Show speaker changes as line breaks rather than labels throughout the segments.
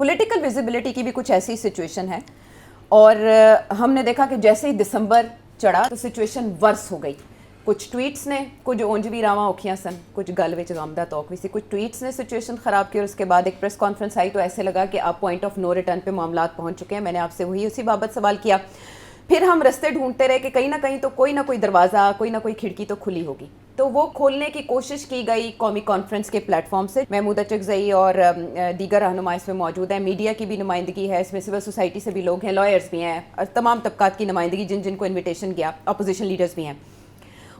Political visibility کی بھی کچھ ایسی سچویشن ہے، اور ہم نے دیکھا کہ جیسے ہی دسمبر چڑھا تو سچویشن ورس ہو گئی. کچھ ٹویٹس نے، کچھ اونجوی راواں اوکھیاں سن، کچھ گل وچ غامدہ توک بھی سی، کچھ ٹویٹس نے سچویشن خراب کی، اور اس کے بعد ایک پریس کانفرنس آئی تو ایسے لگا کہ آپ پوائنٹ آف نو ریٹرن پہ معاملات پہنچ چکے ہیں. میں نے آپ سے اسی بابت سوال کیا. پھر ہم رستے ڈھونڈتے رہے کہ کہیں نہ کہیں تو کوئی نہ کوئی دروازہ، کوئی نہ کوئی کھڑکی تو کھلی ہوگی، تو وہ کھولنے کی کوشش کی گئی قومی کانفرنس کے پلیٹ فارم سے. محمود اچکزئی اور دیگر رہنما اس میں موجود ہیں، میڈیا کی بھی نمائندگی ہے اس میں، سول سوسائٹی سے بھی لوگ ہیں، لائرز بھی ہیں، اور تمام طبقات کی نمائندگی جن کو انویٹیشن گیا، اپوزیشن لیڈرز بھی ہیں.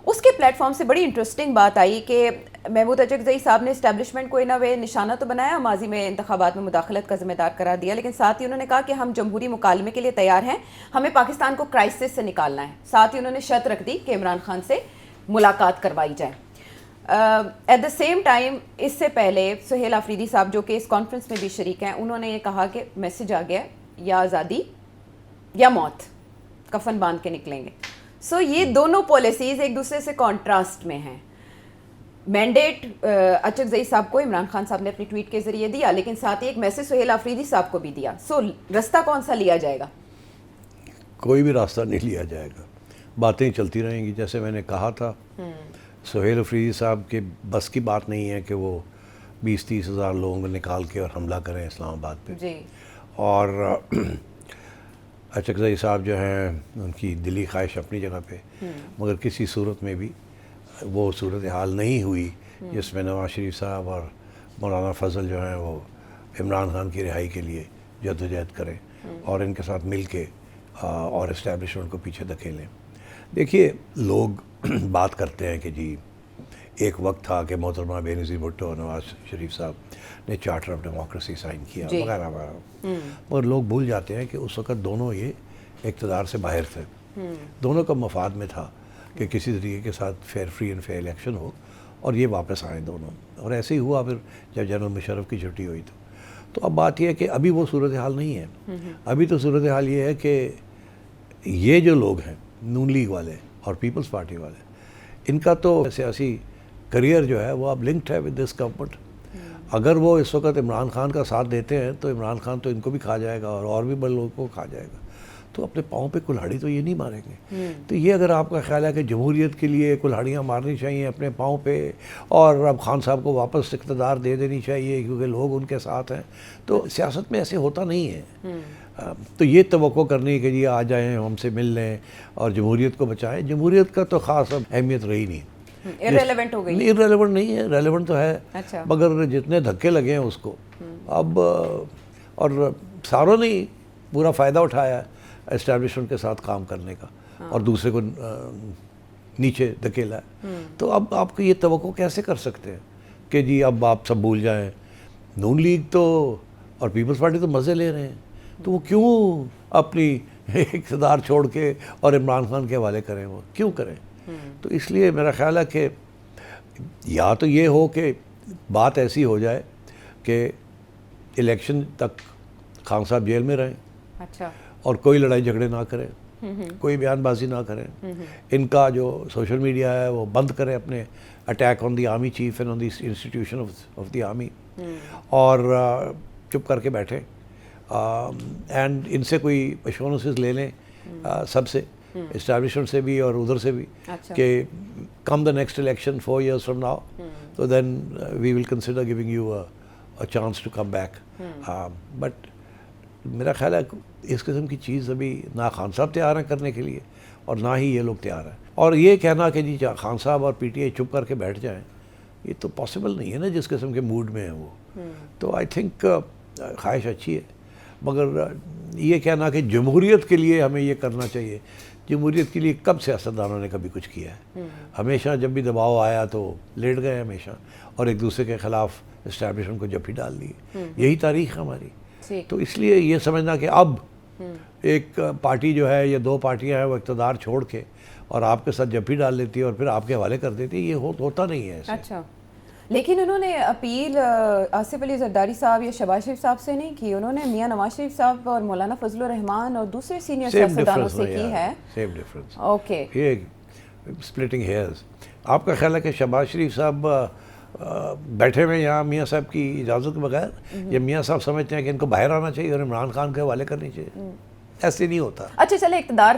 اس کے پلیٹ فارم سے بڑی انٹرسٹنگ بات آئی کہ محمود اچکزئی صاحب نے اسٹیبلشمنٹ کو ان اے وے نشانہ تو بنایا، ماضی میں انتخابات میں مداخلت کا ذمہ دار قرار دیا، لیکن ساتھ ہی انہوں نے کہا کہ ہم جمہوری مکالمے کے لیے تیار ہیں، ہمیں پاکستان کو کرائسس سے نکالنا ہے. ساتھ ہی انہوں نے شرط رکھ دی کہ عمران خان سے ملاقات کروائی جائے. ایٹ دا سیم ٹائم اس سے پہلے سہیل آفریدی صاحب جو کہ اس کانفرنس میں بھی شریک ہیں، انہوں نے یہ کہا کہ میسج آ گیا، یا آزادی یا موت، کفن باندھ کے نکلیں گے. سو یہ دونوں پالیسیز ایک دوسرے سے کانٹراسٹ میں ہیں. مینڈیٹ اچکزئی صاحب کو عمران خان صاحب نے اپنی ٹویٹ کے ذریعے دیا، لیکن ساتھ ہی ایک میسج سہیل آفریدی صاحب کو بھی دیا. سو راستہ کون سا لیا جائے گا؟
کوئی بھی راستہ نہیں لیا جائے گا، باتیں چلتی رہیں گی. جیسے میں نے کہا تھا، سہیل آفریدی صاحب کے بس کی بات نہیں ہے کہ وہ 20-30 ہزار لوگوں کو نکال کے اور حملہ کریں اسلام آباد پہ.
جی.
اور اچکزئی صاحب جو ہیں ان کی دلی خواہش اپنی جگہ پہ، مگر کسی صورت میں بھی وہ صورتحال نہیں ہوئی جس میں نواز شریف صاحب اور مولانا فضل جو ہیں وہ عمران خان کی رہائی کے لیے جدوجہد کریں اور ان کے ساتھ مل کے اور اسٹیبلشمنٹ کو پیچھے دھکیلیں. دیکھیے، لوگ بات کرتے ہیں کہ جی ایک وقت تھا کہ محترمہ بینظیر بھٹو اور نواز شریف صاحب نے چارٹر آف ڈیموکریسی سائن کیا وغیرہ وغیرہ، مگر لوگ بھول جاتے ہیں کہ اس وقت دونوں یہ اقتدار سے باہر تھے. دونوں کا مفاد میں تھا کہ کسی طریقے کے ساتھ فری اینڈ فیئر الیکشن ہو اور یہ واپس آئیں دونوں، اور ایسے ہی ہوا. پھر جب جنرل مشرف کی چھٹی ہوئی تو اب بات یہ ہے کہ ابھی وہ صورتحال نہیں ہے. ابھی تو صورتحال یہ ہے کہ یہ جو لوگ ہیں نون لیگ والے اور پیپلز پارٹی والے، ان کا تو سیاسی کریئر جو ہے وہ اب لنکڈ ہے ود دس گورنمنٹ. اگر وہ اس وقت عمران خان کا ساتھ دیتے ہیں تو عمران خان تو ان کو بھی کھا جائے گا اور بھی بڑے لوگوں کو کھا جائے گا. تو اپنے پاؤں پہ کلہاڑی تو یہ نہیں ماریں گے. تو یہ اگر آپ کا خیال ہے کہ جمہوریت کے لیے کلہاڑیاں مارنی چاہیے اپنے پاؤں پہ اور اب خان صاحب کو واپس اقتدار دے دینی چاہیے کیونکہ لوگ ان کے ساتھ ہیں، تو سیاست میں ایسے ہوتا نہیں ہے. تو یہ توقع کرنی کہ جی آ جائیں ہم سے مل لیں اور جمہوریت کو بچائیں، جمہوریت کا تو خاص اب اہمیت رہی نہیں.
ارریلیونٹ ہو گئی.
نہیں، ارریلیونٹ نہیں ہے، ریلیونٹ تو ہے. مگر جتنے دھکے لگے ہیں اس کو اب، اور ساروں نے پورا فائدہ اٹھایا ہے اسٹیبلشمنٹ کے ساتھ کام کرنے کا اور دوسرے کو نیچے دھکیلا ہے. تو اب آپ کو یہ توقع کیسے کر سکتے ہیں کہ جی اب آپ سب بھول جائیں؟ نون لیگ تو اور پیپلز پارٹی تو مزے لے رہے ہیں، تو وہ کیوں اپنی اقتدار چھوڑ کے اور عمران خان کے حوالے کریں؟ وہ کیوں کریں؟ تو اس لیے میرا خیال ہے کہ یا تو یہ ہو کہ بات ایسی ہو جائے کہ الیکشن تک خان صاحب جیل میں رہیں،
اچھا، اور
کوئی لڑائی جھگڑے نہ کریں، کوئی بیان بازی نہ کریں. ان کا جو سوشل میڈیا ہے وہ بند کریں، اپنے attack on the army chief and on the institution of the army, اور چپ کر کے بیٹھیں اینڈ ان سے کوئی ایشورنسز لے لیں سب سے، اسٹیبلشمنٹ سے بھی اور ادھر سے بھی، کہ come the next election 4 years from now so then we will consider giving you a chance to come back. But میرا خیال ہے اس قسم کی چیز ابھی نہ خان صاحب تیار ہیں کرنے کے لیے اور نہ ہی یہ لوگ تیار ہیں. اور یہ کہنا کہ جی خان صاحب اور پی ٹی آئی چپ کر کے بیٹھ جائیں، یہ تو پاسبل نہیں ہے نا جس قسم کے موڈ میں ہیں وہ. تو آئی تھنک خواہش اچھی ہے، مگر یہ کہنا کہ جمہوریت کے لیے ہمیں یہ کرنا چاہیے، جمہوریت کے لیے کب سیاستدانوں نے کبھی کچھ کیا ہے؟ ہمیشہ جب بھی دباؤ آیا تو لیٹ گئے ہمیشہ اور ایک دوسرے کے خلاف اسٹیبلشمنٹ کو جپھی ڈال دی. یہی تاریخ ہے ہماری. تو اس لیے یہ سمجھنا کہ اب ایک پارٹی جو ہے یا دو پارٹیاں ہیں وہ اقتدار چھوڑ کے اور آپ کے ساتھ جپھی ڈال لیتی ہے اور پھر آپ کے حوالے کر دیتی ہے، یہ ہوتا نہیں ہے ایسے.
اچھا، لیکن انہوں نے اپیل آصف علی زرداری صاحب یا شہباز شریف صاحب سے نہیں کی، انہوں نے میاں نواز شریف صاحب اور مولانا فضل الرحمان اور دوسرے سینئر سیاستدانوں سے کی ہے.
Same difference.
اوکے،
یہ اسپلٹنگ ہیئرز. آپ کا خیال ہے کہ شہباز شریف صاحب بیٹھے ہوئے یہاں میاں صاحب کی اجازت کے بغیر، یا میاں صاحب سمجھتے ہیں کہ ان کو باہر آنا چاہیے اور عمران خان کے حوالے کرنی چاہیے. ایسے نہیں ہوتا.
اچھا چلے اقتدار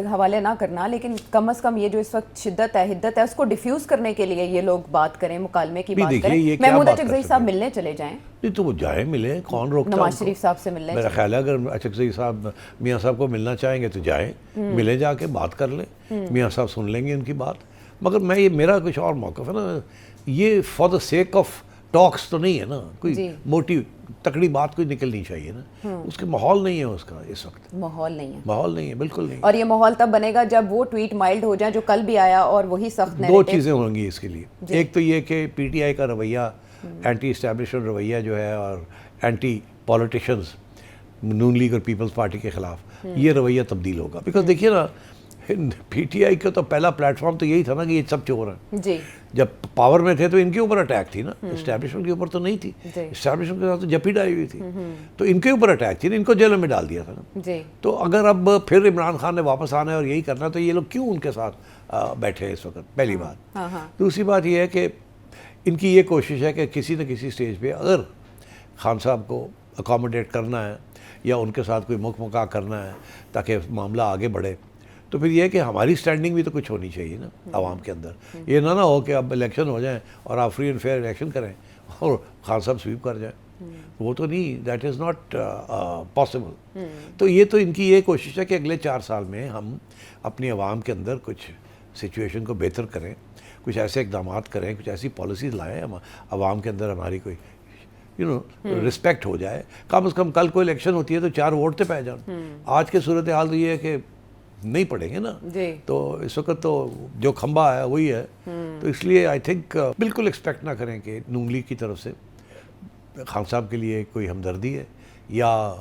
حوالے نہ کرنا، لیکن کم از کم یہ جو اس وقت شدت ہے، حدت ہے، اس کو ڈیفیوز کرنے کے لیے یہ لوگ بات کریں، مکالمے کی بات کریں. محمود اچکزئی صاحب ملنے چلے جائیں.
نہیں تو وہ جائیں، ملیں، کون روکتا ہے.
نواز شریف صاحب سے ملنے.
میرا خیال ہے اگر اچکزئی صاحب میاں صاحب کو ملنا چاہیں گے تو جائیں، ملیں، جا کے بات کر لیں. میاں صاحب سن لیں گے ان کی بات. مگر میں یہ میرا کچھ اور موقف ہے نا، یہ فار دا سیک آف ٹاکس تو نہیں ہے نا، کوئی موٹی تکڑی بات کوئی نکلنی چاہیے نا. اس کے ماحول نہیں ہے اس کا اس وقت.
ماحول نہیں ہے.
ماحول نہیں ہے، بالکل نہیں.
اور یہ ماحول تب بنے گا جب وہ ٹویٹ مائلڈ ہو جائیں جو کل بھی آیا، اور وہی سخت
دو چیزیں ہوں گی اس کے لیے. ایک تو یہ کہ پی ٹی آئی کا رویہ، اینٹی اسٹیبلشمنٹ رویہ جو ہے، اور اینٹی پولیٹیشنز نون لیگ اور پیپلز پارٹی کے خلاف، یہ رویہ تبدیل ہوگا. بیکاز دیکھیے نا، پی ٹی آئی کا تو پہلا پلیٹ فارم تو یہی تھا نا کہ یہ سب چور ہیں.
جی.
جب پاور میں تھے تو ان کے اوپر اٹیک تھی نا، اسٹیبلشمنٹ کے اوپر تو نہیں تھی. اسٹیبلشمنٹ کے ساتھ تو جپی ڈائی ہوئی تھی، تو ان کے اوپر اٹیک تھی نا، ان کو جیلوں میں ڈال دیا تھا نا.
جی.
تو اگر اب پھر عمران خان نے واپس آنا ہے اور یہی کرنا، تو یہ لوگ کیوں ان کے ساتھ بیٹھے ہیں اس وقت؟ پہلی بات. دوسری بات یہ ہے کہ ان کی یہ کوشش ہے کہ کسی نہ کسی سٹیج پہ اگر خان صاحب کو اکاموڈیٹ کرنا ہے یا ان کے ساتھ کوئی مکا کرنا ہے تاکہ معاملہ آگے بڑھے، تو پھر یہ کہ ہماری سٹینڈنگ بھی تو کچھ ہونی چاہیے نا عوام کے اندر. یہ نہ ہو کہ اب الیکشن ہو جائیں اور آپ فری اینڈ فیئر الیکشن کریں اور خان صاحب سویپ کر جائیں. وہ تو نہیں، دیٹ از ناٹ پاسبل. تو یہ تو ان کی یہ کوشش ہے کہ اگلے 4 سال میں ہم اپنی عوام کے اندر کچھ سچویشن کو بہتر کریں، کچھ ایسے اقدامات کریں، کچھ ایسی پالیسیز لائیں، عوام کے اندر ہماری کوئی رسپیکٹ ہو جائے. کم از کم کل کوئی الیکشن ہوتی ہے تو 4 ووٹ تو پہ جان. آج کے صورتحال تو یہ ہے کہ نہیں پڑیں گے نا. تو اس وقت تو جو کھمبا ہے وہی ہے. تو اس لیے آئی تھنک بالکل ایکسپیکٹ نہ کریں کہ نون لیگ کی طرف سے خان صاحب کے لیے کوئی ہمدردی ہے یا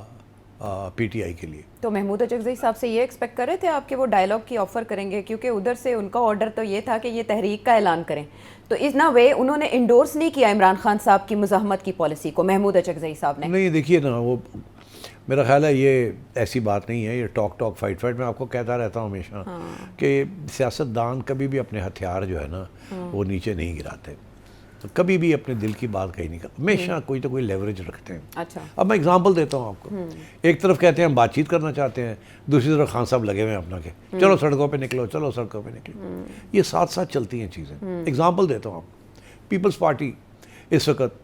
پی ٹی آئی کے لیے.
تو محمود اچکزئی صاحب سے یہ ایکسپیکٹ کر رہے تھے آپ کہ وہ ڈائلاگ کی آفر کریں گے؟ کیونکہ ادھر سے ان کا آرڈر تو یہ تھا کہ یہ تحریک کا اعلان کریں، تو اس نہ وے انہوں نے انڈورس نہیں کیا عمران خان صاحب کی مزاحمت کی پالیسی کو محمود اچکزئی صاحب نے.
نہیں دیکھیے نا، وہ میرا خیال ہے یہ ایسی بات نہیں ہے، یہ ٹاک فائٹ. میں آپ کو کہتا رہتا ہوں ہمیشہ کہ سیاستدان کبھی بھی اپنے ہتھیار جو ہے نا وہ نیچے نہیں گراتے، کبھی بھی اپنے دل کی بات کہیں نہیں کرتے، ہمیشہ کوئی تو کوئی لیوریج رکھتے ہیں.
اچھا.
اب میں اگزامپل دیتا ہوں آپ کو. ایک طرف کہتے ہیں ہم بات چیت کرنا چاہتے ہیں، دوسری طرف خان صاحب لگے ہوئے ہیں اپنا کہ چلو سڑکوں پہ نکلو، چلو سڑکوں پہ نکلو. یہ ساتھ ساتھ چلتی ہیں چیزیں. اگزامپل دیتا ہوں آپ کو. پیپلز پارٹی اس وقت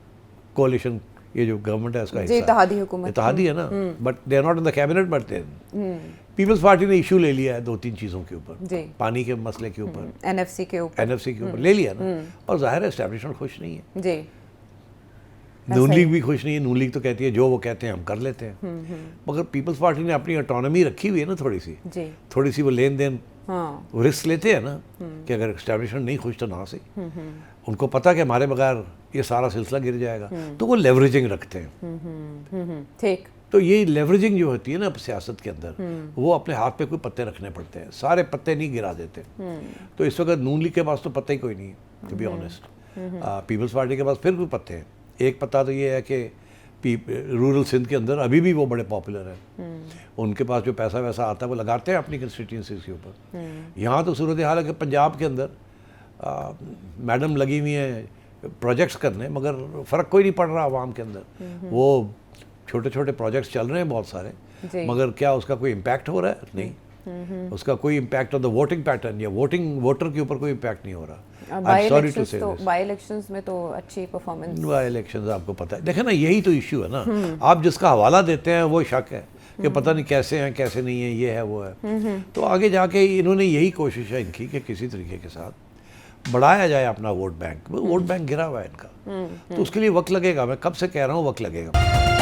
کولیشن، یہ جو گورنمنٹ ہے اس کا حصہ،
اتحادی حکومت، اتحادی
ہے نا، but they are not in the cabinet, but Peoples Party نے ایشو لے لیا ہے 2-3 چیزوں کے اوپر، پانی کے مسئلے کے اوپر، این ایف سی کے اوپر لے لیا نا. اور ظاہر ہے اسٹیبلشمنٹ خوش نہیں ہے.
جی.
نون لیگ بھی خوش نہیں ہے. نون لیگ تو کہتی ہے جو وہ کہتے ہیں ہم کر لیتے ہیں. مگر پیپلز پارٹی نے اپنی اٹانومی رکھی ہوئی ہے نا، تھوڑی سی وہ لین دین رسک لیتے ہیں نا کہ اگر اسٹیبلشمنٹ نہیں خوش تو نہ سے، ان کو پتہ کہ ہمارے بغیر یہ سارا سلسلہ گر جائے گا، تو وہ لیوریجنگ رکھتے ہیں.
ٹھیک.
تو یہ لیوریجنگ جو ہوتی ہے نا سیاست کے اندر، وہ اپنے ہاتھ پہ کوئی پتے رکھنے پڑتے ہیں، سارے پتے نہیں گرا دیتے. تو اس وقت نون لیگ کے پاس تو پتہ ہی کوئی نہیں ہے، to be honest. Peoples Party کے پاس پھر کوئی پتے ہیں. ایک پتہ تو یہ ہے کہ رورل سندھ کے اندر ابھی بھی وہ بڑے پاپولر ہیں. ان کے پاس جو پیسہ ویسا آتا ہے وہ لگاتے ہیں اپنی کنسٹیٹوئنسیز کے اوپر. یہاں تو صورتحال ہے کہ پنجاب کے اندر میڈم لگی ہوئی ہیں پروجیکٹس کرنے، مگر فرق کوئی نہیں پڑ رہا عوام کے اندر. وہ چھوٹے چھوٹے پروجیکٹس چل رہے ہیں بہت سارے، مگر کیا اس کا کوئی امپیکٹ ہو رہا ہے؟ نہیں. اس کا کوئی impact on the voting pattern یا ووٹر کے اوپر کوئی امپیکٹ نہیں ہو رہا.
بائی الیکشنز میں تو اچھی پرفارمنس.
بائی الیکشنز آپ کو پتہ ہے، دیکھیں نا یہی تو ایشو ہے نا. آپ جس کا حوالہ دیتے ہیں وہ شک ہے کہ پتہ نہیں کیسے ہیں کیسے نہیں ہیں، یہ ہے وہ ہے. تو آگے جا کے انہوں نے یہی کوشش ہے ان کی کہ کسی طریقے کے ساتھ بڑھایا جائے اپنا ووٹ بینک. ووٹ بینک گرا ہوا ہے ان کا، تو اس کے لیے وقت لگے گا. میں کب سے کہہ رہا ہوں وقت لگے گا.